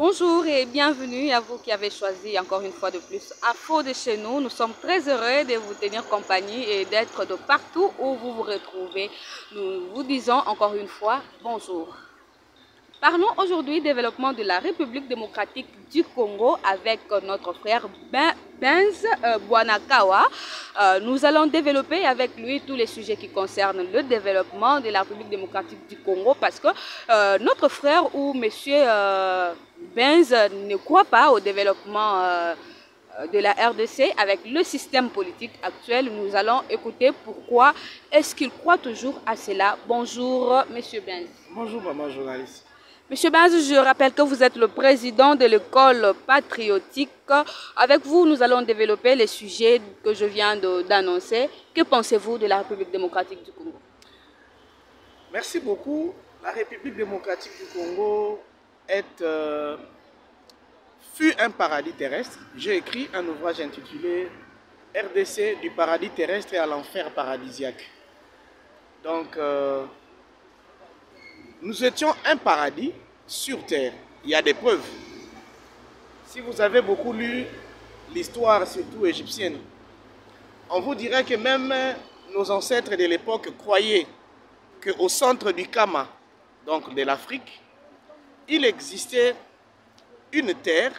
Bonjour et bienvenue à vous qui avez choisi encore une fois de plus Info de chez nous. Nous sommes très heureux de vous tenir compagnie et d'être de partout où vous vous retrouvez. Nous vous disons encore une fois bonjour. Parlons aujourd'hui du développement de la République démocratique du Congo avec notre frère Benz Bwanakawa. Nous allons développer avec lui tous les sujets qui concernent le développement de la République démocratique du Congo parce que notre frère ou monsieur Benz ne croit pas au développement de la RDC avec le système politique actuel. Nous allons écouter pourquoi est-ce qu'il croit toujours à cela. Bonjour monsieur Benz. Bonjour maman journaliste. Monsieur Benz, je rappelle que vous êtes le président de l'école patriotique. Avec vous, nous allons développer les sujets que je viens d'annoncer. Que pensez-vous de la République démocratique du Congo? Merci beaucoup. La République démocratique du Congo fut un paradis terrestre. J'ai écrit un ouvrage intitulé RDC du paradis terrestre à l'enfer paradisiaque. Donc, nous étions un paradis sur terre. Il y a des preuves. Si vous avez beaucoup lu l'histoire, surtout égyptienne, on vous dirait que même nos ancêtres de l'époque croyaient qu'au centre du Kama, donc de l'Afrique, il existait une terre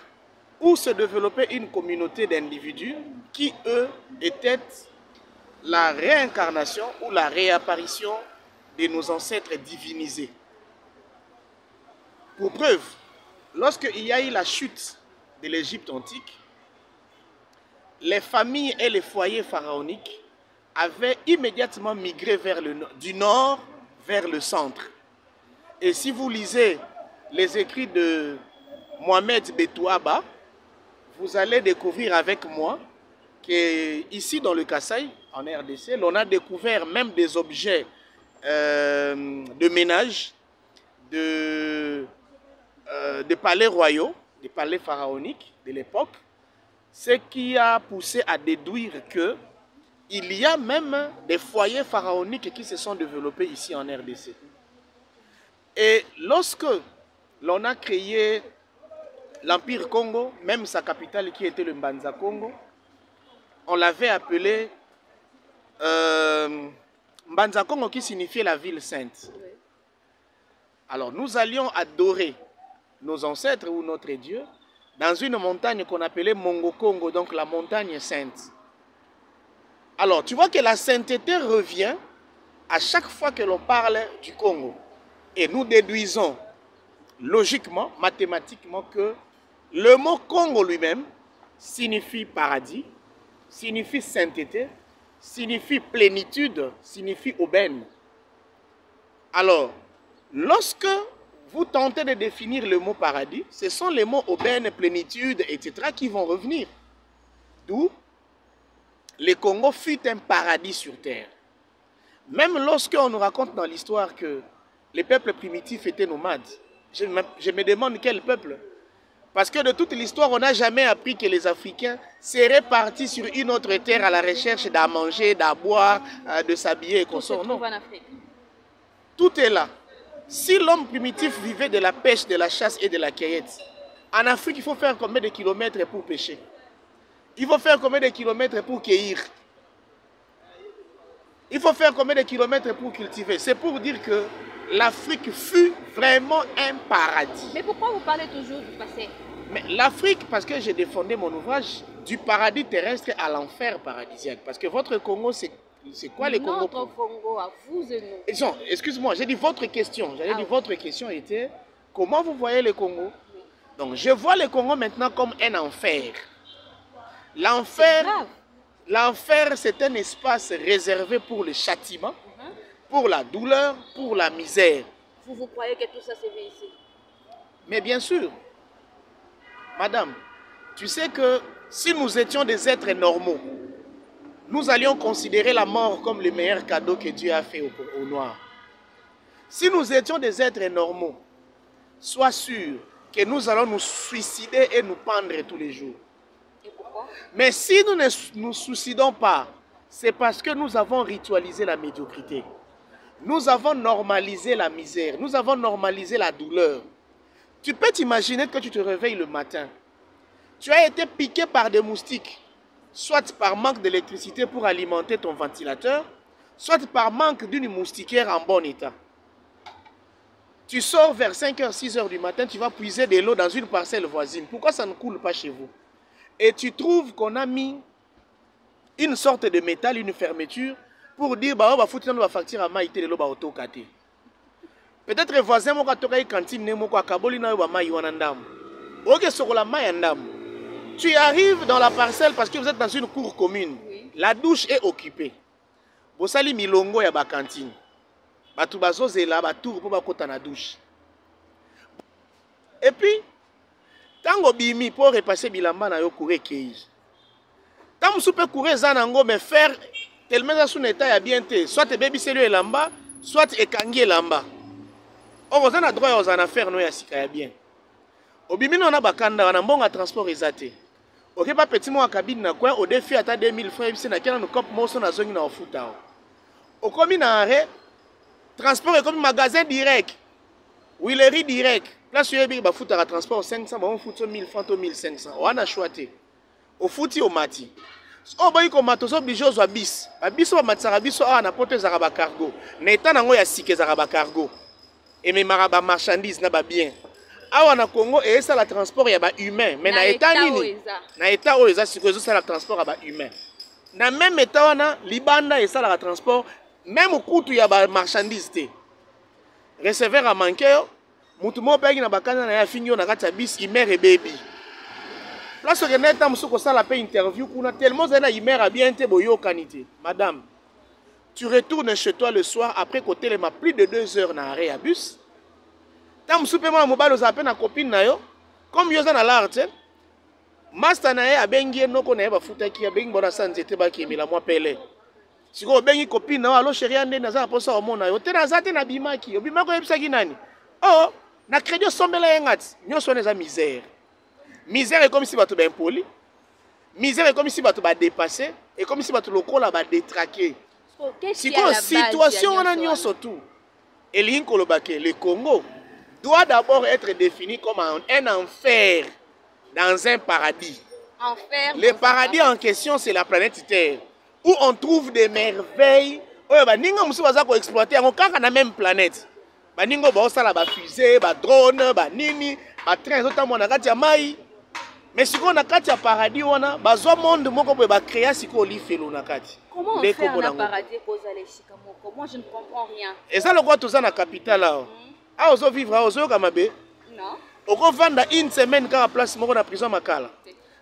où se développait une communauté d'individus qui, eux, étaient la réincarnation ou la réapparition de nos ancêtres divinisés. Pour preuve, lorsqu'il y a eu la chute de l'Égypte antique, les familles et les foyers pharaoniques avaient immédiatement migré du nord vers le centre. Et si vous lisez les écrits de Mohamed Betouaba, vous allez découvrir avec moi qu'ici dans le Kasaï, en RDC, l'on a découvert même des objets de ménage, de palais royaux, des palais pharaoniques de l'époque, ce qui a poussé à déduire qu'il y a même des foyers pharaoniques qui se sont développés ici en RDC. Et lorsque l'on a créé l'Empire Congo, même sa capitale qui était le Mbanza Congo, on l'avait appelé Mbanza Congo qui signifiait la ville sainte. Alors nous allions adorer nos ancêtres ou notre Dieu dans une montagne qu'on appelait Mongo Congo, donc la montagne sainte. Alors tu vois que la sainteté revient à chaque fois que l'on parle du Congo. Et nous déduisons logiquement, mathématiquement que le mot Congo lui-même signifie paradis, signifie sainteté, signifie plénitude, signifie aubaine. Alors, lorsque vous tentez de définir le mot paradis, ce sont les mots aubaine, plénitude, etc. qui vont revenir. D'où le Congo fut un paradis sur terre. Même lorsqu'on nous raconte dans l'histoire que les peuples primitifs étaient nomades, je me demande quel peuple. Parce que de toute l'histoire, on n'a jamais appris que les Africains seraient partis sur une autre terre à la recherche d'à manger, d'à boire, de s'habiller et qu'on sort. Non. Tout est là. Si l'homme primitif vivait de la pêche, de la chasse et de la cueillette, en Afrique, il faut faire combien de kilomètres pour pêcher? Il faut faire combien de kilomètres pour cueillir? Il faut faire combien de kilomètres pour cultiver? C'est pour dire que l'Afrique fut vraiment un paradis. Mais pourquoi vous parlez toujours du passé? Mais l'Afrique, parce que j'ai défendu mon ouvrage, du paradis terrestre à l'enfer paradisiaque. Parce que votre Congo, c'est quoi les Congo? Notre Congo, à vous et nous. Excuse-moi, j'ai dit votre question. J'avais dit votre question était, comment vous voyez le Congo? Donc, je vois le Congo maintenant comme un enfer. L'enfer, c'est un espace réservé pour le châtiment, pour la douleur, pour la misère. Vous croyez que tout ça se fait ici? Mais bien sûr. Madame, tu sais que si nous étions des êtres normaux, nous allions considérer la mort comme le meilleur cadeau que Dieu a fait aux Noirs. Si nous étions des êtres normaux, sois sûr que nous allons nous suicider et nous pendre tous les jours. Et pourquoi? Mais si nous ne nous suicidons pas, c'est parce que nous avons ritualisé la médiocrité. Nous avons normalisé la misère, nous avons normalisé la douleur. Tu peux t'imaginer que tu te réveilles le matin. Tu as été piqué par des moustiques, soit par manque d'électricité pour alimenter ton ventilateur, soit par manque d'une moustiquaire en bon état. Tu sors vers 5h, 6h du matin, tu vas puiser de l'eau dans une parcelle voisine. Pourquoi ça ne coule pas chez vous? Et tu trouves qu'on a mis une sorte de métal, une fermeture, pour dire bah on va foutre notre facture à maïté de l'eau bah auto kate. Peut-être les voisins m'ont toqué cantine ne m'ont kaboli na ba maï wanandam. Ok sur la maï andam. Tu arrives dans la parcelle parce que vous êtes dans une cour commune. Oui. La douche est occupée. Bosali milongo ya ba cantine. Batu bazozela ba tour pour ba kota na douche. Et puis tango bimi pour repasser bilamba na yo courir kei. Tant soupe courir zanango mais faire tellement dans son état ya bien té, soit te baby celui elamba, soit ekangi elamba. On a droit aux affaires no ya sika ya bien. Obimi na bakanda na mbonga transport ezate. Ok pas petit mo cabine na quoi au défi ata 2000 francs bisi na kena no cop moso na zongi na ofuta. Au komi na arrêt transport comme magasin direct. Huilerie direct. Place yebi ba futa transport 500 ba on futa 1000 francs to 1500. On a choisi. Au futi au mati. O boyi ko matoso obligé ozwa bis. Ba biso ba matsara biso a na poto za ba cargo. Na eta nango ya sike za ba cargo. Et mes maraba marchandises na ba bien. Awa na Congo et ça la transport ya ba humain mais na eta nini? Na eta o eza sikozo ça la transport ya ba humain. Na même eta wana libanda et ça la transport même kutu ya ba marchandise te. Receveur a manqué yo. Mutu mo pegi na bakana na ya finyo na kati ya bis imer et baby. Place que net am soko ça la paix interview kuna tellement zana imer a bien te boyo kanité. Madame, tu retournes chez toi le soir après côté les ma plus de 2 heures na arrêt à bus. Tam soupe moi mobile aux appels na copine na yo comme yo za na l'art master na ye abengi noko na ye ba futaki abengi bona sanzete ba kimela moi pele. Siko bengi copine na alo chérie ande na za posa omona yo te na za te na bimaki obimako yebisaki nani? Oh, na crédit sombela yengati nyonso neza misère. Misère est comme si tu es impoli. Misère est comme si tu es dépassé. Et comme si tu es détraqué. Si la situation on surtout. Et le Congo doit d'abord être défini comme un enfer dans un paradis. Enfer. Le paradis en question, c'est la planète Terre. Où on trouve des merveilles. Ninga musu baza ko exploiter on kaka na même planète. Baningo ba osala ba fusée, ba drone, ba nini, ba train zotamona na kati ya mai. Mais si on a kati ya paradis wana bazwa monde moko boye ba créer siko lifelo na kati. Comment on fait un paradis cause les chika moko? Moi je ne comprends rien. Et ça le quoi tout ça na capitale là. Ah ozo vivre ozo kamabe? Non. Oko vanda une semaine ka place moko na prison makala.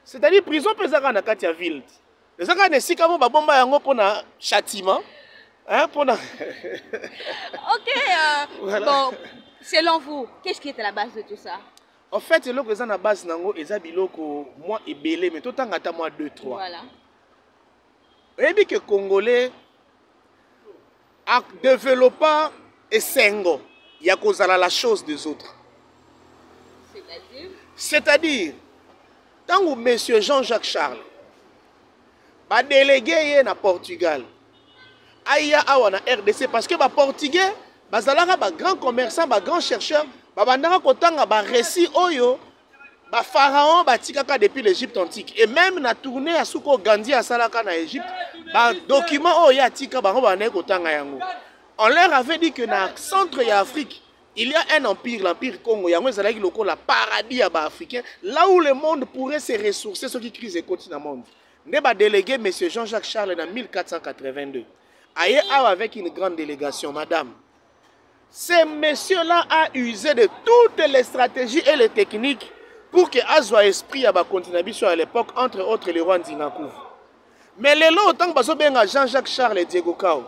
C'est-à-dire prison pesaka na kati ya ville. Les gens ne sika mo ba bomba yango pona châtiment. Hein pona. OK voilà. Bon selon vous, qu'est-ce qui est à la base de tout ça? En fait, le que na base nango eza biloko moi ebelé mais tout temps ata moi 2 3. Voilà. Et bien que Congolais a développé et sengo ya kozala la chose des autres. C'est-à-dire tant que monsieur Jean-Jacques Charles ba délégué na Portugal. Aya awa na RDC parce que ba portugais bazalaka ba grand commerçant, ba grand chercheur. Babandaka kotanga ba récit oyo ba pharaon batikaka depuis l'Égypte antique et même na tournée à Souko Gandhi à Salaka na Égypte ba document oyo atika bango bana kotanga yango. On leur avait dit que dans le centre de l'Afrique il y a un empire, l'empire Congo, yango ezalaki lokola paradis ya ba africain là où le monde pourrait se ressourcer ceux qui crise continent monde. Ne ba délégué monsieur Jean-Jacques Charles en 1482. Aye avec une grande délégation madame. Ce monsieur-là a usé de toutes les stratégies et les techniques pour que Azwa esprit à continent à l'époque, entre autres le roi Nzingakouf. Mais les lots, autant que Jean-Jacques Charles et Diego Cao,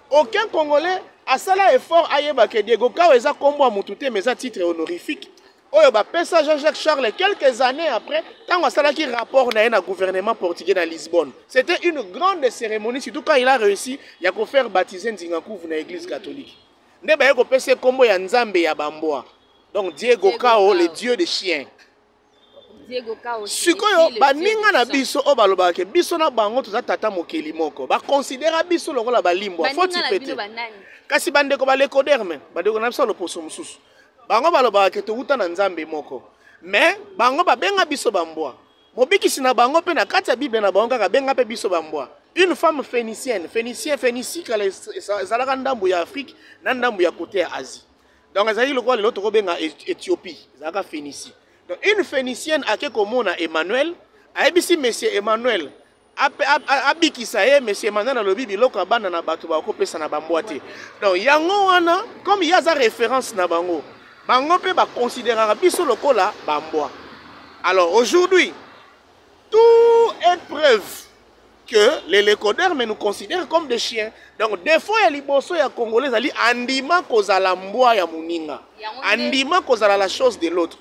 aucun Congolais a ça effort à que Diego Cao est à combo à Moutouté, mais à titre honorifique. Oyo ba pesa Jean-Jacques Charles quelques années après, tant que ça qui rapport na un gouvernement portugais dans Lisbonne. C'était une grande cérémonie, surtout quand il a réussi, il a faire baptiser Nzingakouf dans l'église catholique. Ne ba yeko pese kombo ya Nzambe ya Bamboa. Donc Diego Cao, le dieu des chiens. Diego Cao. Sikoyo baninga na biso o baloba ke biso na bango to za tata mokeli moko. Ba considérer biso lokola balimbo. Faut tipete. Kasi bandeko ba lekoderme, bandeko na biso lo poso mususu. bango balobaka ke touta na nzambe moko mais bango babenga biso bambwa mobikisi na bango mpe na kati ya bible na bango kaka benga mpe biso bambwa. Une femme phénicienne, Phénicie kala ezalaka ndambu ya Afrique na ndambu ya côté ya Asie. Donc ezali lokola lelo tokobenga Éthiopie ezalaka Phénicie. Donc une phénicienne ake komona Emmanuel ayebisi monsieur Emmanuel abikisa ye monsieur Emmanuel alobi biloko bana na bato bakopesa na bambwa te. Donc yango wana comme il y a za référence na bango bango pe ba considérera biso lokola bambwa. Alors aujourd'hui tout est preuve que les lécodeurs nous considèrent comme des chiens. Donc des fois les liboso ya congolais ali andima kozala mbwa ya muninga. Andima kozala la chose de l'autre.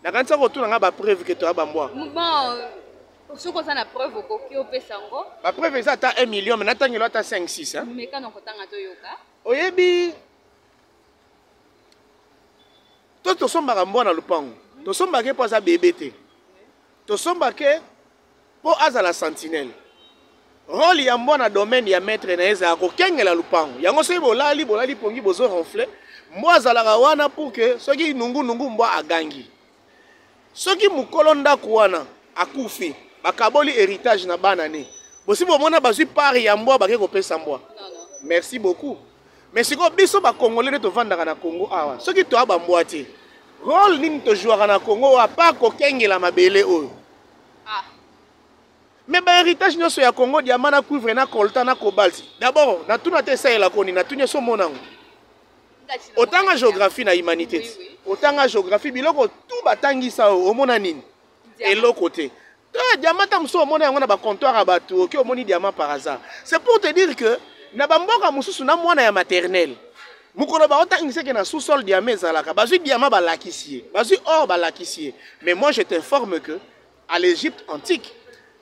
Na kanisa ko tuna nga ba preuve que to abambwa. Bon, ce qu'on a la preuve au qui opesa ngo. Ba preuve ça ta 1 million mais natangelo ata 5 6 hein. Mais quand on kotanga to yoka. Oyebi to somba mbwa na lupango. To somba ke poza bébé te. To somba ke po azala sentinelle. Rôle ya mbwa domaine ya maître na eza ko kengela lupango. Yango se bolali pongi bozo ronfler. Mbwa azalaka wana pour que soki nungu mbwa agangi. Soki mukolo ndako wana akufi bakaboli héritage na bana ne. Bosi bomona bazui pari ya mbwa bake kopesa mbwa. Merci beaucoup. Mais siko biso ba congolais to vandaka na Congo awa. Soki to aba mbwa te. Rôle nini to jouera na Congo a pas ko kengela mabele oyo. Mais ba héritage nyoso ya Congo diamana cuivre na coltan na cobalt. D'abord, na tuna te sa la koni na tunya so monango. Autant en géographie na humanité. Autant en géographie biloko tout batangisa o mona nini. Et l'autre côté. Diamant tam so mona yango na ba comptoir à bateau, ki omoni diamant par hasard. C'est pour te dire que na ba mboka mususu na mwana ya maternelle. Mukolo ba otangisa ke na sous-sol diamant ezalaka. Bazui diamant ba lakisie. Bazui or ba lakisie. Mais moi je t'informe que à l'Égypte antique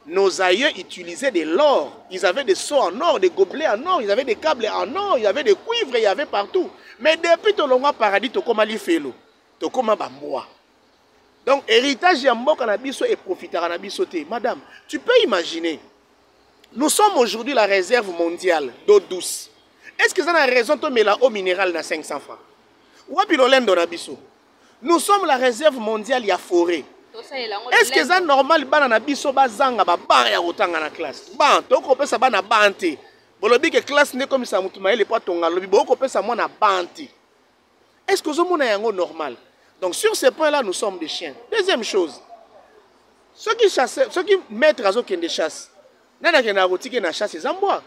nos aïeux utilisaient de l'or. Ils avaient des seaux en or, des gobelets en or, ils avaient des câbles en or, il y avait des cuivres, il y avait partout. Mais depuis Tolonga Paradis, Tokoma Lifelo, Tokoma Bamboa. Donc, héritage Yambo Kanabiso et profiter Kanabiso. Madame, tu peux imaginer, nous sommes aujourd'hui la réserve mondiale d'eau douce. Est-ce que ça a raison de mettre l'eau minérale dans 500 francs? Ou à Pilolène Donabiso? Nous sommes la réserve mondiale, il y a forêt. Est-ce que c'est normal bana na biso bazanga ba ban ya kotanga na classe? Ban to ko pesa bana banté. Bolobi que classe ne comme ça mutuma ele pas tonga lobi bo ko pesa mona banté. Est-ce que zo mona yango normal? Donc sur ce point là nous sommes des chiens. Deuxième chose. Ceux qui chassent, ceux qui mettent razo kende chasse. Nana kena rotike na chasse zambwa.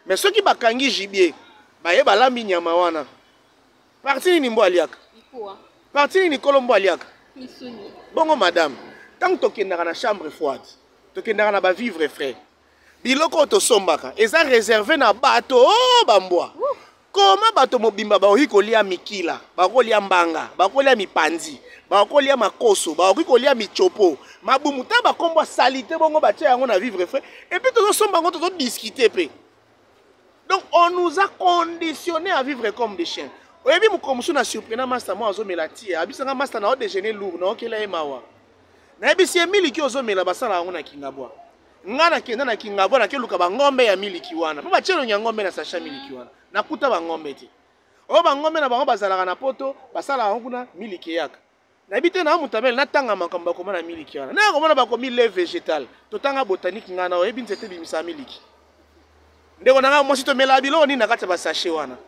Mais ceux qui bakangi gibier, ba ye balambi nyama wana. Parti ni mbo aliaka. Parti ni kolombo aliaka. Bongo madame, tant que tu es dans la chambre froide, tu es dans la vivre frais. Biloko to sombaka, eza réservé na bateau bamboa. Comment bateau mobimba ba kolia mikila, ba kolia mbanga, ba kolia mipanzi, ba kolia makoso, ba kolia michopo, mabumuta ba kombo salité bongo ba tia yango na vivre frais. Et puis to sombango to discuter pe. Donc on nous a conditionnés à vivre comme des chiens. Oyebi mukomusu na surprenant master mo azomela tie abisanga master na o déjeuner lourd na okela emawa na ebisi emiliki ozomela basala yango na kingabwa ngana kenda na kingabwa na keluka ba ngombe ya miliki wana po bachelo nya ngombe na sasha miliki wana nakuta ba ngombe te o ba ngombe na bango bazalaka na poto basala yango kuna miliki yaka na ebite na mutamel na tanga makambo ko na miliki wana na ko mona ba ko mille végétal to tanga botanique ngana oyebi nzete bimisa miliki ndeko nanga mo sito mela bilo ni na kata ba sachet wana.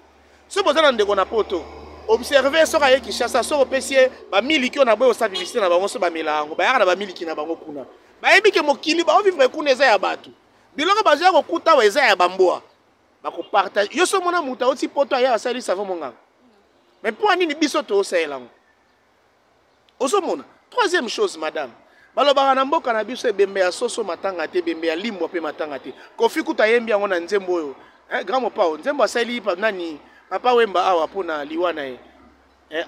Si vous avez un poto, observez ce qui est chassé, ce qui est ba miliki on a beau sa publicité na bango so ba melango, ba yaka ba miliki na bango kuna. Ba yebi ke mokili ba vivre kuna eza ya batu. Biloko ba zako kuta wa eza ya bamboa. Ba ko partage. Yo so mona muta oti poto ya sali savon monga. Mais pour nini biso to osela ngo. Oso mona. Troisième chose madame. Balobaka na mboka na biso ebembe ya soso matanga te, bembe ya limbo pe matanga te. Kofi kuta yembi yango na nzembo oyo. Grand pao, nzembo asali pa nani Papa Wemba awa pona liwana e.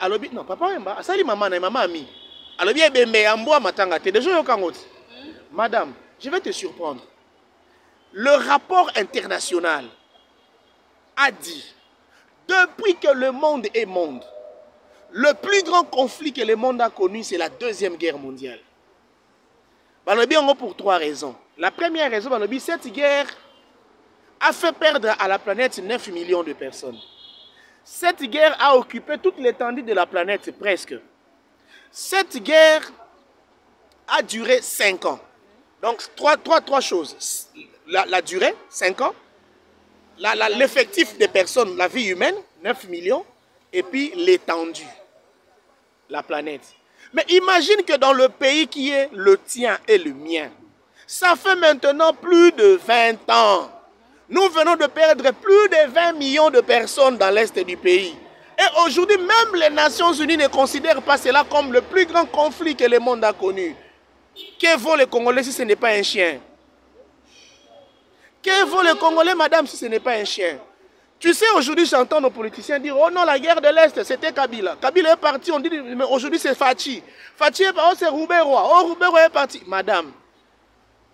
Alobi non papa Wemba asali mama na mama ami. Alobi ebembe ya mbwa matanga te. Déjà yokangoti. Madame, je vais te surprendre. Le rapport international a dit depuis que le monde est monde, le plus grand conflit que le monde a connu c'est la Deuxième Guerre mondiale. Balobi yango pour 3 raisons. La première raison balobi cette guerre a fait perdre à la planète 9 millions de personnes. Cette guerre a occupé toute l'étendue de la planète, presque. Cette guerre a duré 5 ans. Donc, trois choses. La durée, 5 ans. L'effectif des personnes, la vie humaine, 9 millions. Et puis l'étendue, la planète. Mais imagine que dans le pays qui est le tien et le mien, ça fait maintenant plus de 20 ans. Nous venons de perdre plus de 20 millions de personnes dans l'est du pays. Et aujourd'hui, même les Nations Unies ne considèrent pas cela comme le plus grand conflit que le monde a connu. Que vaut le Congolais si ce n'est pas un chien? Que vaut le Congolais, madame, si ce n'est pas un chien? Tu sais, aujourd'hui, j'entends nos politiciens dire, oh non, la guerre de l'Est, c'était Kabila. Kabila est parti, on dit, mais aujourd'hui, c'est Fachi. Fachi est parti, c'est Roubaix-Roi. Oh, Roubaix-Roi est parti. Madame,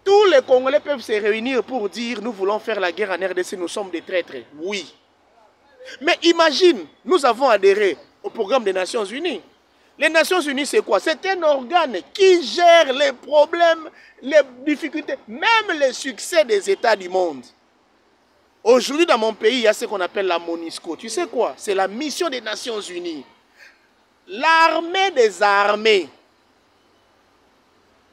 tous les Congolais peuvent se réunir pour dire, nous voulons faire la guerre en RDC, nous sommes des traîtres. Oui. Mais imagine, nous avons adhéré au programme des Nations Unies. Les Nations Unies, c'est quoi? C'est un organe qui gère les problèmes, les difficultés, même les succès des États du monde. Aujourd'hui, dans mon pays, il y a ce qu'on appelle la MONUSCO. Tu sais quoi? C'est la mission des Nations Unies. L'armée des armées.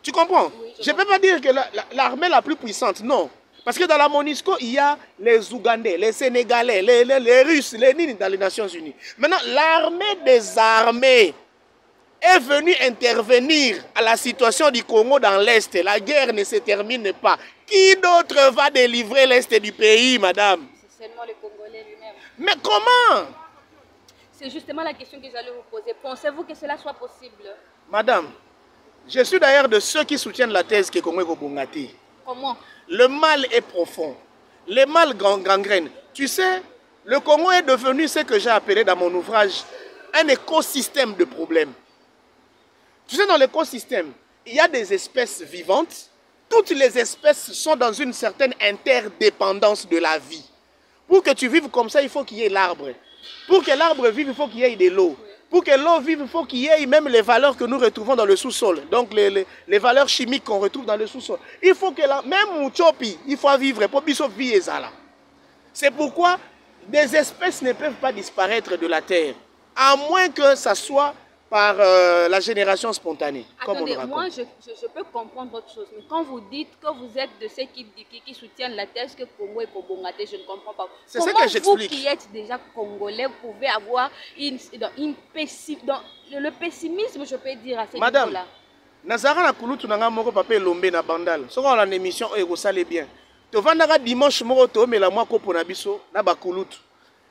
Tu comprends? Oui, je ne peux pas dire que l'armée la plus puissante, non. Parce que dans la MONUSCO, il y a les Ougandais, les Sénégalais, les Russes, les Nini dans les Nations Unies. Maintenant, l'armée des armées est venue intervenir à la situation du Congo dans l'Est. La guerre ne se termine pas. Qui d'autre va délivrer l'Est du pays, madame? C'est seulement le Congolais lui-même. Mais comment? C'est justement la question que j'allais vous poser. Pensez-vous que cela soit possible? Madame, je suis d'ailleurs de ceux qui soutiennent la thèse que Congo est Bongati. Comment? Le mal est profond. Le mal gangrène. Tu sais, le Congo est devenu ce que j'ai appelé dans mon ouvrage un écosystème de problèmes. Tu sais, dans l'écosystème, il y a des espèces vivantes. Toutes les espèces sont dans une certaine interdépendance de la vie. Pour que tu vives comme ça, il faut qu'il y ait l'arbre. Pour que l'arbre vive, il faut qu'il y ait de l'eau. Pour que l'eau vive, il faut qu'il y ait même les valeurs que nous retrouvons dans le sous-sol. Donc les valeurs chimiques qu'on retrouve dans le sous-sol. Il faut que même Mouchopi, il faut vivre. Pour vie c'est pourquoi des espèces ne peuvent pas disparaître de la terre. À moins que ça soit par la génération spontanée. Attendez, comme moi je peux comprendre autre chose, mais quand vous dites que vous êtes de ceux qui soutiennent la thèse que Congo est Kobongate, je ne comprends pas. C'est ce que j'explique. Vous qui êtes déjà congolais, vous pouvez avoir le pessimisme, je peux dire, à ce niveau-là. Madame, Nazara na kulutu nanga moko pape lombe na bandal. Soko la émission e ko sale bien. To vandaka dimanche moko to mela mwa kopo na biso na bakulutu.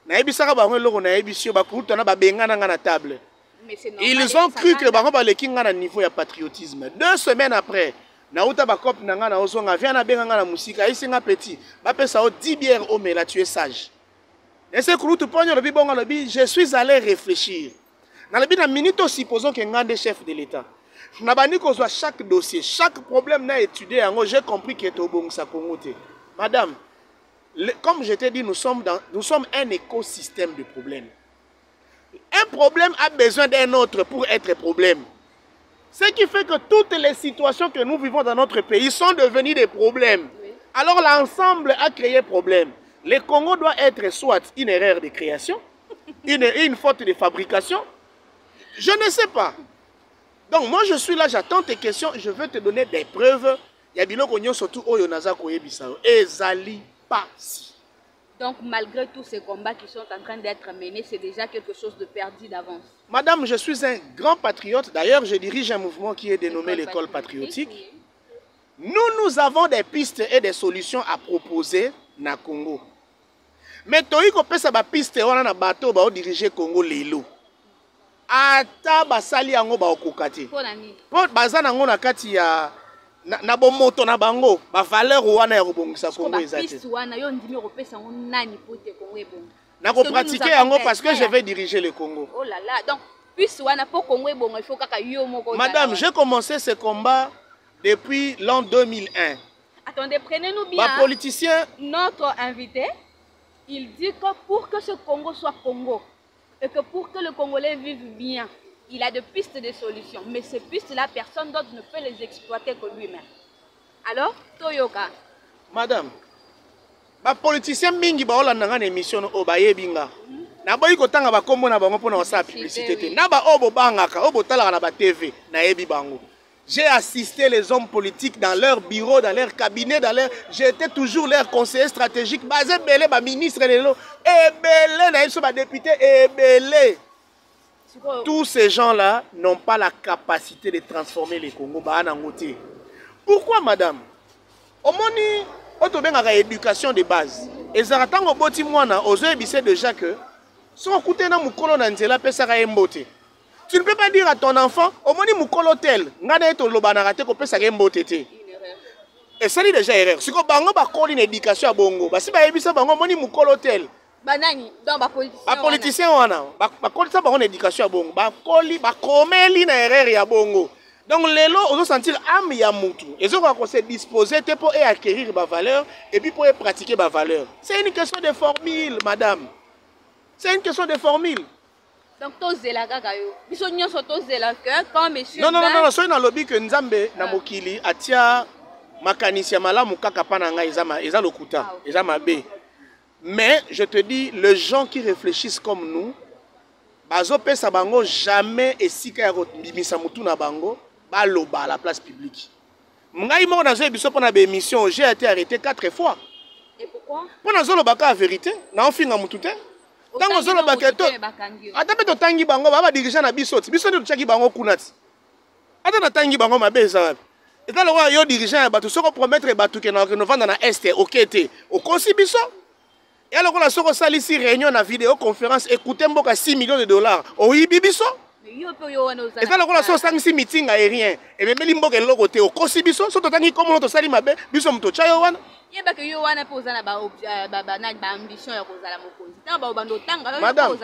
Na ebisaka bango loko na ebisio bakulutu na babenga na table. Ils ont cru que bango baleki nga na niveau ya patriotisme. 2 semaines après, na uta bakop na nga na ozonga vient na benga nga na musika isinga petit. Ba pesa o 10 bières au mais là tu es sage. Et ce kulutu ponyo lobi bonga lobi, je suis allé réfléchir. Na lobi na minute supposons que ngande chef de l'état. Na bani ko zo chaque dossier, chaque problème na étudié yango, j'ai compris que to bongisa Congo te. Madame, comme je t'ai dit, nous sommes un écosystème de problèmes. Un problème a besoin d'un autre pour être problème. Ce qui fait que toutes les situations que nous vivons dans notre pays sont devenues des problèmes. Oui. Alors l'ensemble a créé problème. Le Congo doit être soit une erreur de création, une faute de fabrication. Je ne sais pas. Donc moi je suis là, j'attends tes questions, je veux te donner des preuves. Yabino konyo surtout oyonaza koyebisao. Ezali pasi. Donc, malgré tous ces combats qui sont en train d'être menés, c'est déjà quelque chose de perdu d'avance. Madame, je suis un grand patriote. D'ailleurs, je dirige un mouvement qui est dénommé l'école patriotique. Oui. Nous avons des pistes et des solutions à proposer na Congo. Mais toiko pesa ba piste wana na bateau ba diriger Congo lelo. Ata basali yango ba okokati. Po nani? Po bazana ngo na kati ya na bomoto na bango ba valeur wana ya kobongisa Congo ezate. Na ko pratiquer yango parce que je vais diriger le Congo. Oh là là, donc puisse wana pour Congo bon, il faut kaka yo moko. Madame, j'ai commencé ce combat depuis l'an 2001. Attendez, prenez-nous bien. Ma politicien, notre invité, il dit que pour que ce Congo soit Congo et que pour que le Congolais vive bien, il a de pistes de solutions, mais ces pistes-là, personne d'autre ne peut les exploiter que lui-même. Alors, Toyoka. Madame, les politiciens mingi ba olanda nga émission o baye binga. Na boyi kotanga ba kombo na bango pona osala publicité te. Na ba obo bangaka, obo talaka na ba TV, na yebi bango. J'ai assisté les hommes politiques dans leur bureau, dans leur cabinet, j'étais toujours leur conseiller stratégique. Basé belé ba ministre lelo, et belé na yeso ba député et belé. Tous ces gens-là n'ont pas la capacité de transformer les Congo ba na ngote. Pourquoi madame? Omoni otobengaka éducation de base. Ezara tango boti mwana ozo ebise déjà que son koute na mukolo na nzela pesaka embote. Tu ne peux pas dire à ton enfant, au moni mukolo tel, ngana eto lobana te ko pesa embote te. Et ça dit déjà erreur. Si ko bango ba koli une éducation à bongo, ba si ba ebisa bango moni mukolo tel. Banani dans ba politicien. Ba politicien wana, ba koli ça bango éducation à bongo, ba koli ba komeli na erreur ya bongo. Donc lelo on doit sentir âme ya mutu. Et ça qu'on se disposer pour acquérir ba valeur et puis pour pratiquer ba valeur. C'est une question de formule, madame. C'est une question de formule. Donc tozela kaka yo. Biso nyonso tozela que quand monsieur Non, soy na lobby que Nzambe na mokili atia makanisi ya malamu kaka pana nga eza lokuta, eza mabe. Mais je te dis, les gens qui réfléchissent comme nous, bazo pesa bango jamais esika ya bimisa mutu na bango, ba loba à la place publique. Ngai mo na zo biso pona ba émission, j'ai été arrêté 4 fois. Et pourquoi? Pona zo lobaka la vérité, na ofinga mutu te. Tango zolo baketo ata beto tangi bango baba dirigeant na bisoti bisoti tchaki bango kunati ata na tangi bango mabeza wapi eta lo yo dirigeant ya bato soko promettre bato ke na vanda na este okete okosi biso ya lo kola soko salisi réunion na vidéo conférence écouter mboka 6 millions de dollars oyibi biso eta lo kola soko sangisi meeting aérien et memeli mboka eloko te okosi biso so to tangi komo to sali mabe biso mto chayo wana. Madame,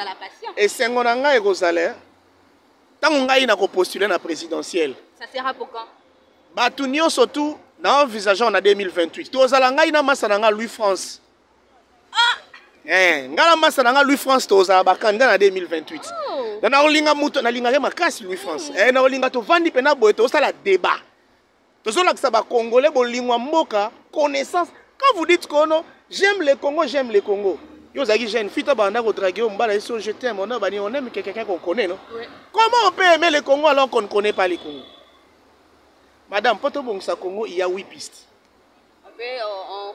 et c'est un gars ekozala tango ngai na ko postuler na présidentielle. Ça sera pour quand? Batu nyo surtout na envisageant en 2028. Tozala ngai na masa na Louis France. Ngala masa na Louis France tozala bakanda na 2028. Na olinga muto na linga makasi Louis France. Na olinga to vandi pena boye to sala débat. Tozola ksa ba congolais bolingwa mboka connaissance. Quand vous dites que non, j'aime le Congo, j'aime le Congo. Yo zaki jeune fita banda ko draguer mbala iso je t'aime on aime quelqu'un qu'on connaît non? Oui. Comment on peut aimer le Congo alors qu'on ne connaît pas le Congo? Madame, poto bongsa Congo, il y a 8 pistes. On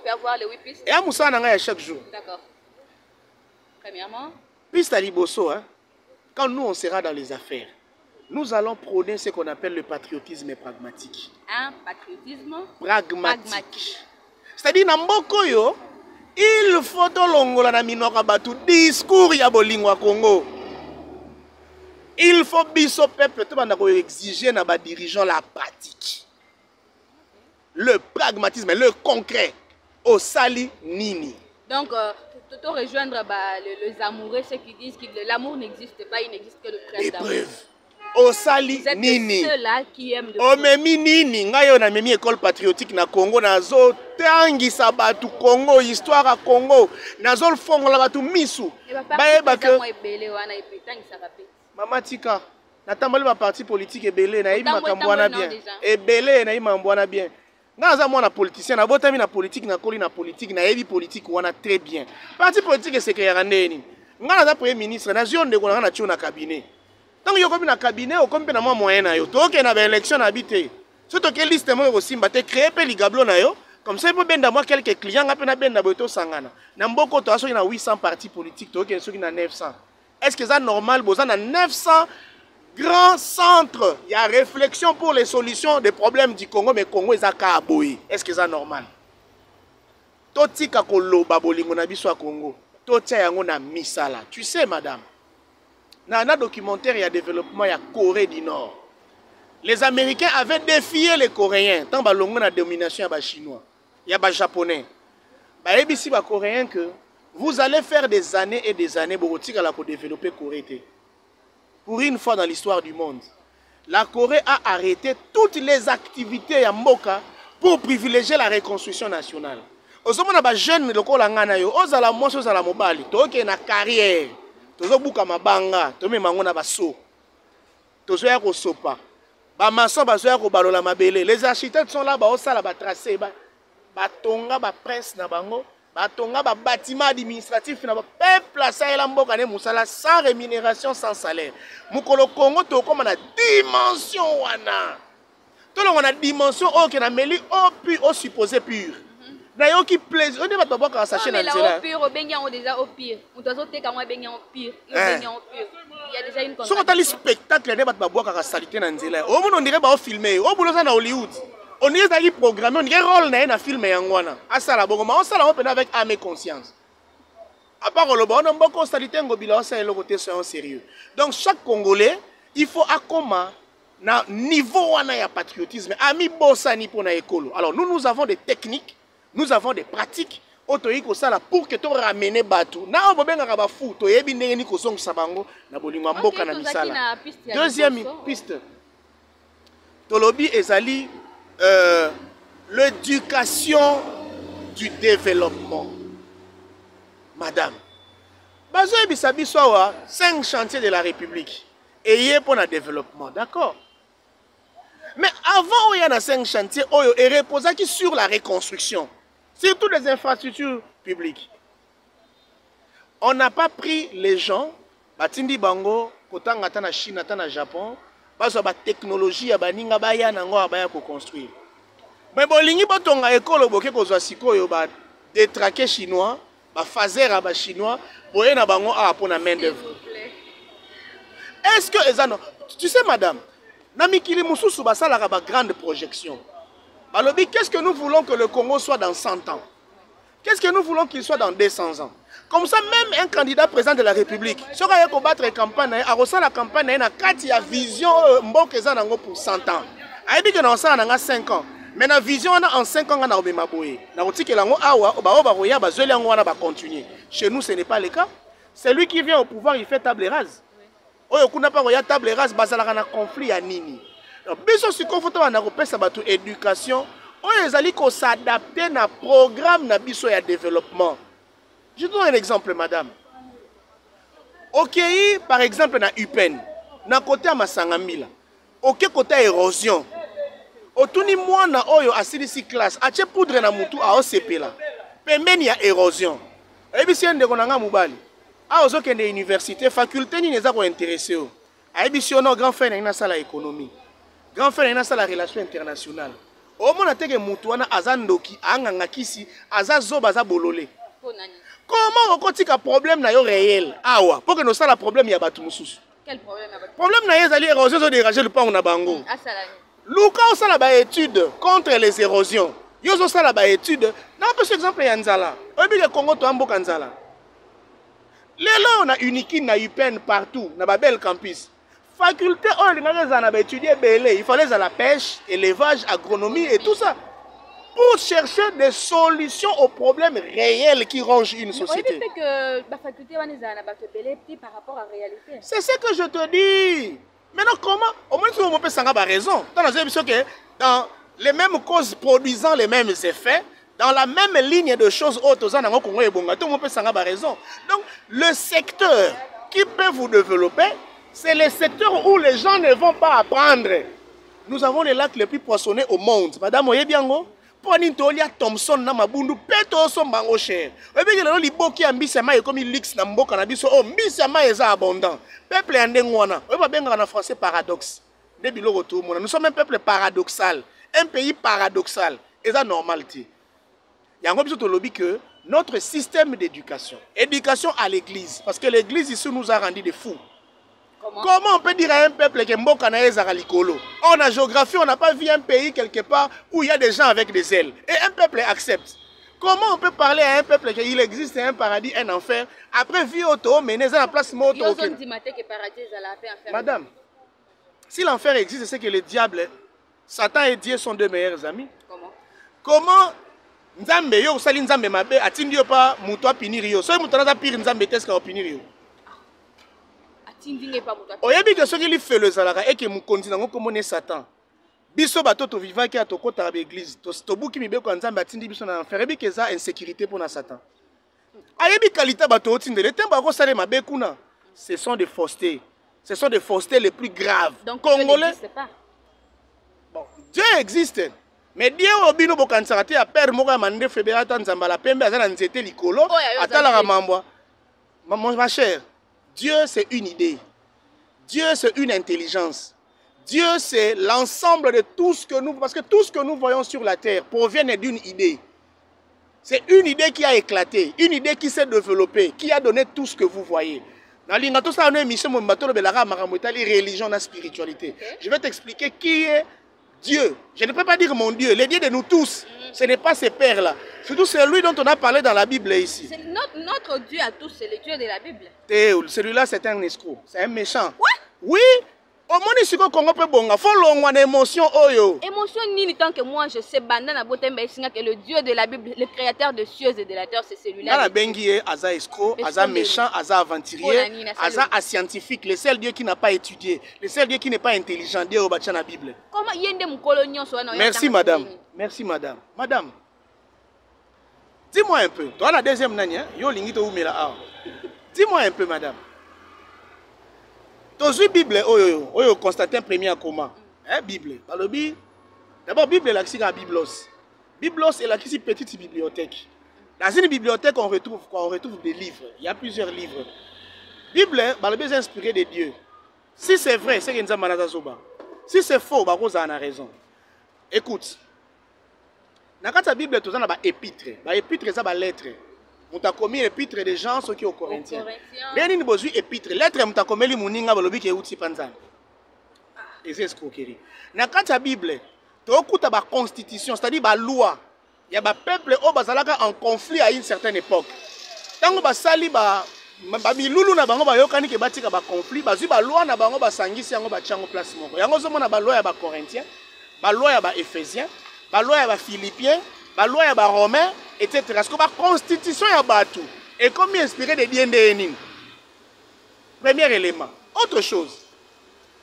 peut avoir les 8 pistes. Et à Moussa Nanga chaque jour. D'accord. Premièrement, piste à Liboso, hein? Quand nous on sera dans les affaires, nous allons prôner ce qu'on appelle le patriotisme pragmatique. Un patriotisme pragmatique. C'est-à-dire Namboko yo, il faut to longola na minoka batu discours ya bolingwa Congo. Il faut biso peuple to banda ko exiger na ba dirigeant la pratique. Le pragmatisme, le concret au sali nini. Donc tout rejoindre les amoureux ceux qui disent que l'amour n'existe pas, il n'existe que le printemps. Au sali nini. Ceux-là qui aiment de memi nini ngayo na memi école patriotique na Congo nazo tangisa batu Congo histoire à Congo nazo fongola batu misu ba que mama tika natambali ba parti politique ebele na yima kambwana bien ebele na yima mbwana bien ngaza mwana politicien na botami na politique na koli na politique na yebi politique wana très bien parti politique c'est créer ndeni ngana za premier ministre na zone de kona na tio na cabinet. Tant que vous avez un cabinet, vous avez un moyen. Vous avez une élection habitée. Si vous avez une liste, vous avez créé un gablo. Comme ça, vous avez quelques clients. Vous avez 800 partis politiques. Vous avez 900. Est-ce que c'est normal? Vous avez 900 grands centres. Il y a réflexion pour les solutions des problèmes du Congo. Mais le Congo est à Kaboui. Est-ce que c'est normal? Tu sais, madame. Dans un documentaire, il y a développement, il y a Corée du Nord. Les Américains avaient défié les Coréens. Tant que l'on a la domination, il y a les Chinois, il y a les Japonais. Il y a les Coréens que vous allez faire des années et des années pour développer la Corée. Pour une fois dans l'histoire du monde, la Corée a arrêté toutes les activités à Mboka pour privilégier la reconstruction nationale. Aux hommes, les jeunes, les carrière. Tozo buka mabanga, tome mangona baso. Tozo ya ko sopa. Ba maçon bazo ya ko balola mabele. Les architectes sont là ba osala ba tracer ba tonga ba presse na bango, batonga ba bâtiment administratif na ba peuple asaela mboka ne musala sans rémunération sans salaire. Mukolo Congo to comme na dimension wana. To longo na dimension o ke na meli o pu o supposé pur. Na yo ki plaisir, on ne va pas boire sachet na nzela. Mais là au pur, au benga on déjà au pire. On doit sauter quand on benga au pire, il benga au pur. Il y a déjà une contradiction. So on spectacle ne va pas boire ka salité na nzela. O mo on dirait ba filmer, o boulot ça na Hollywood. On est allé programmer, on dirait rôle na film yangwana. Asala bongo, on sala on peut avec âme et conscience. À part le bon, on a beaucoup de salité ngobila ça et le côté c'est sérieux. Donc chaque Congolais, il faut akoma na niveau wana ya patriotisme. Ami bossa ni pour na écolo. Alors nous avons des techniques, nous avons des pratiques autoïko sala pour que to ramener batou. Na obobenga ba fou to yebi ndenge ni ko songisa bango na bolingo mboka na misala. Deuxième piste. Tolobi ezali l'éducation du développement. Madame, bazoye bisabi soa 5 chantiers de la République et y est pour le développement, d'accord? Mais avant il y a 5 chantiers, il repose sur la reconstruction, surtout des infrastructures publiques. On n'a pas pris les gens, batindi bango, kotanga ta na Chine, ta na Japon. Parce que la technologie ya baninga baya nango abaya ko construire. Mais bolingi botonga ekolo boke ko zwa sikoyo ba détraquer chinois, ba fazer ba chinois, boye na bango a pour na main d'œuvre. Est-ce que ezano, tu sais madame, na mikili mususu basala ba grande projection. Balobi, qu'est-ce que nous voulons que le Congo soit dans 100 ans? Qu'est-ce que nous voulons qu'il soit dans 200 ans? Comme ça, même un candidat président de la République, si on a combattre la campagne, a reçu la campagne, il y a vision pour 100 ans. Il dit que dans 5 ans. Mais la vision en 5 ans, on a continuer. Chez nous, ce n'est pas le cas. Celui qui vient au pouvoir, il fait table rase. On n'a pas table rase, il y a un conflit à Nini. Bien sûr, confortable dans l'éducation, on a s'adapter à programme de développement. Je donne un exemple, madame. Ok, par exemple, na UPEN, na côté Masangamila, ok côté érosion. Otuni mwana oyo asilisi classe, ache poudre na mutu a OCP la. Pembeni ya érosion. Ebisi ndeko nanga mubali. A ozokende université, faculté ni neza ko intéressé o. Ebisi ono grand frère na sala économie. Grand frère na sala relation internationale. O mona teke mutu wana azandoki anganga kisi, azazoba za bololé. Comment on continue un problème na yo réel? Awa, pour que nous ça le problème ya batu mususu. Quel problème ya batu? Problème na yo zali érosion zo déranger le pan na bango. Luka on ça la ba étude contre les érosions. Yo zo ça la ba étude. Na peu exemple ya nzala. Obi le Congo to amboka nzala. Lelo on a unique na UPEN partout, na ba bel campus. Faculté on linga na ba étudier belé, il fallait à la pêche, élevage, agronomie et tout ça. Pour chercher des solutions aux problèmes réels qui rongent une société. C'est ce que je te dis. Maintenant, comment? Au moins, on peut s'en avoir raison. Dans les mêmes causes produisant les mêmes effets, dans la même ligne de choses autres, on peut s'en avoir raison. Donc, le secteur qui peut vous développer, c'est le secteur où les gens ne vont pas apprendre. Nous avons les lacs les plus poissonnés au monde. Madame Oyebiango, Tolia Thompson na mabundu peto so mbango cher. Ebeke lelo liboki ya mbisi ma ekomi lix na mboka na biso o mbisi ma eza abondant. Peuple ya ndengwana. Oba benga na français paradoxe. De biloko tout monde. Nous sommes un peuple paradoxal, un pays paradoxal. Et ça normalité. Yango biso to lobi que notre système d'éducation, éducation à l'église parce que l'église ici nous a rendu des fous. Comment on peut dire à un peuple que Mboka na ezara likolo? En géographie, on n'a pas vu un pays quelque part où il y a des gens avec des ailes. Et un peuple accepte. Comment on peut parler à un peuple qu'il existe un paradis, un enfer? Après, vie auto, mais n'est la place mort. Madame, si l'enfer existe, c'est que le diable, Satan et Dieu sont deux meilleurs amis. Comment Nzambe yo sali Nzambe mabe atindi yo pa muto apinir yo. So muto na pire Nzambe teska opinir yo. Oyebi que ce qu'il fait le zalaka et que mon continent comme Satan. Biso bato to vivant qui a to kota l'église. To buki mi beko Nzambe atindi biso na enfer. Ebi que ça insécurité pour na Satan. Ayebi qualité bato otinde le temba ko sale mabe kuna. Ce sont des faussetés. Ce sont des faussetés les plus graves. Donc Congolais. Dieu n'existe pas. Bon, Dieu existe. Mais Dieu obino bokansarate a père moko ya mande febera tanzamba la pembe azana nzete likolo atala ramambwa. Ma chère, Dieu c'est une idée. Dieu c'est une intelligence. Dieu c'est l'ensemble de tout ce que nous, parce que tout ce que nous voyons sur la terre provient d'une idée. C'est une idée qui a éclaté, une idée qui s'est développée, qui a donné tout ce que vous voyez. Religion et spiritualité. Je vais t'expliquer qui est Dieu. Je ne peux pas dire mon Dieu, le Dieu de nous tous. Ce n'est pas ces pères-là. Surtout c'est lui dont on a parlé dans la Bible ici. Notre Dieu à tous, c'est le Dieu de la Bible. Celui-là, c'est un escroc. C'est un méchant. Quoi? Oui. Au monde ici, Congo peut bonga. Faut l'on émotion oyo. Émotion ni tant que moi je sais bandana botemba isinga que le Dieu de la Bible, le créateur de cieux et de la terre, c'est celui-là. Dans la bengie, aza escroc, aza méchant, aza aventurier, aza scientifique, le seul Dieu qui n'a pas étudié, le seul Dieu qui n'est pas intelligent, Dieu au bâti la Bible. Comment yende mukolonyo so na. Merci madame. Merci madame. Madame. Dis-moi un peu. Toi la deuxième nani, yo lingi to umela a. Dis-moi un peu madame. Tozu Bible oyo Constantin premier comment Bible. D'abord Bible la kisi Biblos. Biblos est la kisi petite bibliothèque. Dans une bibliothèque on retrouve quoi? On retrouve des livres. Il y a plusieurs livres. Bible balobi est inspiré de Dieu. Si c'est vrai, c'est que nzamba nazazoba. Si c'est faux, bakoza a raison. Écoute. Dans la Bible tozana ba épître. Ba épître ça ba lettre. On t'a commis l'épître des gens ceux qui sont aux Corinthiens. Bien une besoin épître. Lettre on t'a commis les muninga balobi qui est outil panzan. Et c'est escroquerie. Dans la Bible, tu as ba constitution, c'est-à-dire ba loi. Il y a ba peuple au bazalaka en conflit à une certaine époque. Tant ba sali ba milulu na bango ba yokani ke batika ba conflit, ba zu ba loi na bango ba sangisi yango ba chango place moko. Yango zo mona ba loi ya ba Corinthiens, ba loi ya ba Éphésiens, ba loi ya ba Philippiens, ba loi ya ba Romains, etc. Parce que la constitution est bateau. Et comme inspiré de Dieu. Premier élément. Autre chose.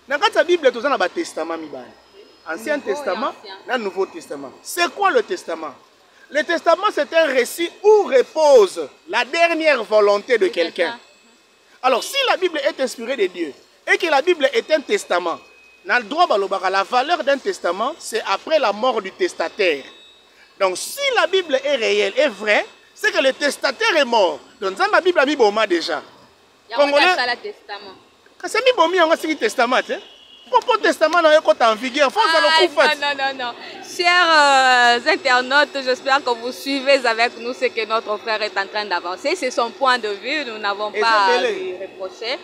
Dans la Bible, tu as un testament. Ancien Testament, et Nouveau Testament. C'est quoi le testament? Le testament, c'est un récit où repose la dernière volonté de quelqu'un. Alors, si la Bible est inspirée de Dieu et que la Bible est un testament, la valeur d'un testament, c'est après la mort du testataire. Donc, si la Bible est réelle, est vraie, c'est que le testataire est mort. Donc, dans la Bible, il y a déjà. Congolais, testament. C'est un testament. Pourquoi le testament n'est pas en vigueur? Non. Chers internautes, j'espère que vous suivez avec nous ce que notre frère est en train d'avancer. C'est son point de vue, nous n'avons pas à lui reprocher.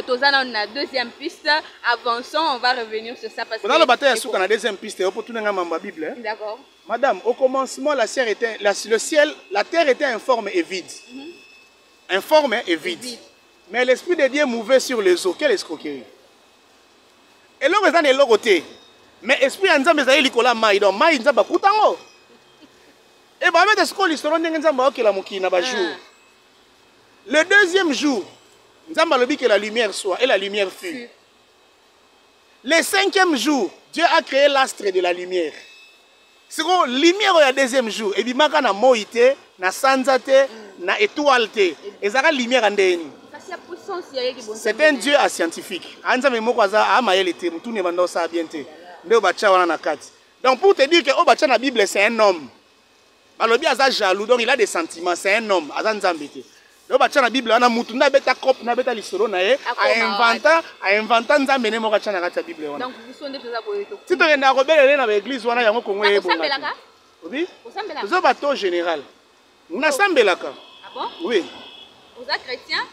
Tozana, on a deuxième piste. Avançons, on va revenir sur ça. Parce que le bataille sur la deuxième piste, on peut tout la Bible. D'accord. Madame, au commencement, la terre était informe et vide. Informe et vide. Mais l'Esprit de Dieu mouvait sur les eaux. Quelle escroquerie. Et là, on est de côté. Mais l'Esprit de Dieu est là, maï. Donc, maï, il est là. Et bah, avec l'Esprit de Dieu, le deuxième jour, nous avons dit que la lumière soit, et la lumière fut. Le cinquième jour, Dieu a créé l'astre de la lumière. C'est la lumière au deuxième jour. Et puis, na moïté, na sanzate, na étoile. Et ça la lumière en déni. C'est un Dieu scientifique. Donc, pour te dire que la Bible, c'est un homme. Il est jaloux, donc il a des sentiments. C'est un homme. La Bible, on a mutunda beta cop na beta lisoro na e a inventa nzambe ne moka chana kata Bible wana. Donc vous sont des choses à poser. Si tu enda robele na église wana yango Kongo e bonga. Oui. Vous êtes bateau général. Una sambelaka. Ah bon? Oui. Vous êtes chrétien?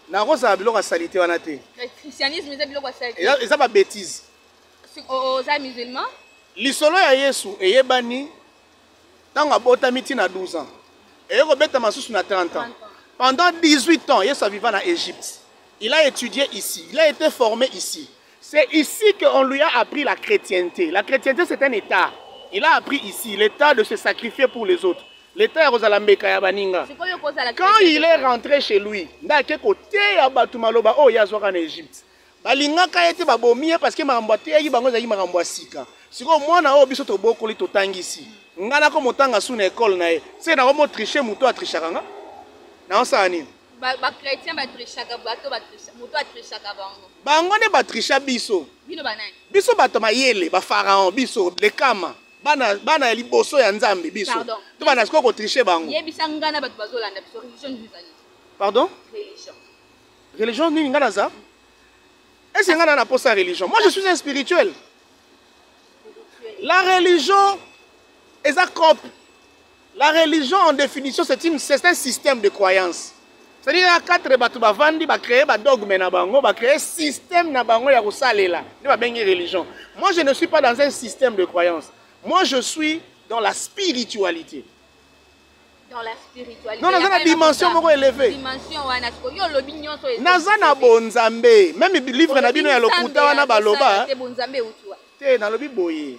Na rosa biloko salité wana te. Christianisme c'est biloko salité. Et ça ba bêtise. Aux musulmans? Lisolo ya Yesu eyebani tanga botami tina 12 ans. Et ko beta masusu na 30 ans. Pendant 18 ans, Yesu vivait en Égypte. Il a étudié ici. Il a été formé ici. C'est ici qu'on lui a appris la chrétienté. La chrétienté, c'est un état. Il a appris ici l'état de se sacrifier pour les autres. L'état de quand il est rentré chez lui, il a été côté en Égypte. Balingaka ete babomie parce que marambate yi bango za yi marambwasika. Siko mwana o biso to bokoli to tangisi. Ngana ko motanga su na école na e. C'est na ko tricher muto a trichakanga. Non ça ani. Ba chrétien ba trichaka bato ba trichaka muto a trichaka bango. Bango ne ba tricha biso. Bino banani. Biso bato mayele ba pharaon biso le kama. bana ya liboso ya nzambe biso Pardon. to bana siko ko tricher bango Yebisa ngana bato bazolanda biso religion nzali. pardon Religion. religion nini ngana za est-ce que ngana na posa religion moi je suis un spirituel la religion est un corps. La religion en définition c'est un système de croyance. C'est-à-dire qu'il y a 4 bateaux bavandi ba créer ba dogme na bango, ba créer système na bango ya kosalela. Ni ba bengi religion. Moi je ne suis pas dans un système de croyance. Moi je suis dans la spiritualité. Dans la spiritualité. Non, dans une dimension moko élevée. Dimension wana siko yo lobi nyonso ezali. Naza na bonzambe, même livre na bino ya lokuta wana baloba. Te bonzambe utuwa. Te na lobi boye.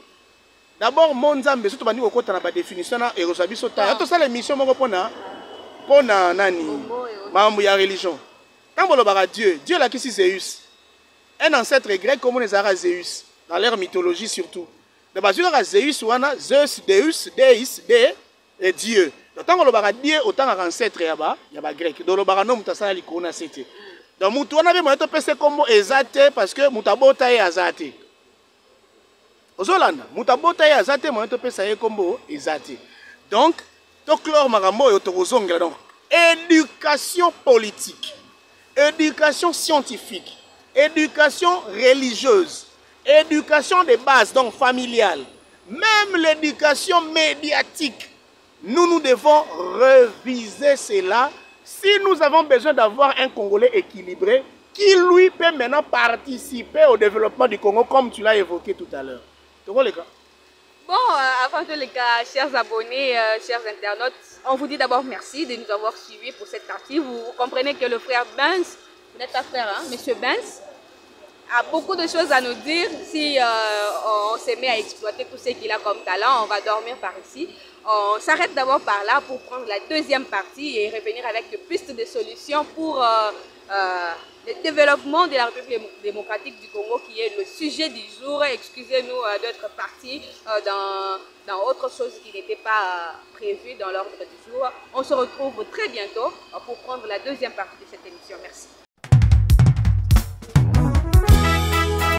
D'abord monzambe surtout bandi kokota na ba définition na erosa biso ta. To sala émission moko pona nani mambo ya religion. Quand on parle de Dieu, Dieu là qui c'est Zeus. Un ancêtre grec comme on les a Zeus dans leur mythologie surtout. De base Zeus wana Zeus Deus Deis de et Dieu. Donc quand on parle de Dieu autant ancêtre yaba grec. Donc le barano mutasala likona c'était. Donc mutu wana be mo to pese comme ezate parce que mutabota e azate. Ozolanda mutabota e azate mo to pese e comme ezate. Donc to clore makambo yo to kozongela donc éducation politique, éducation scientifique, éducation religieuse, éducation de base, donc familiale, même l'éducation médiatique. Nous devons reviser cela si nous avons besoin d'avoir un Congolais équilibré qui, lui, peut maintenant participer au développement du Congo, comme tu l'as évoqué tout à l'heure. Tu vois les gars? Bon, avant tous les cas, chers abonnés, chers internautes, on vous dit d'abord merci de nous avoir suivis pour cette partie. Vous comprenez que le frère Benz, vous n'êtes pas frère, hein, monsieur Benz, a beaucoup de choses à nous dire. Si on se met à exploiter tout ce qu'il a comme talent, on va dormir par ici. On s'arrête d'abord par là pour prendre la deuxième partie et revenir avec de pistes de solutions pour le développement de la République démocratique du Congo, qui est le sujet du jour. Excusez-nous d'être partis dans autre chose qui n'était pas prévu dans l'ordre du jour. On se retrouve très bientôt pour prendre la deuxième partie de cette émission. Merci.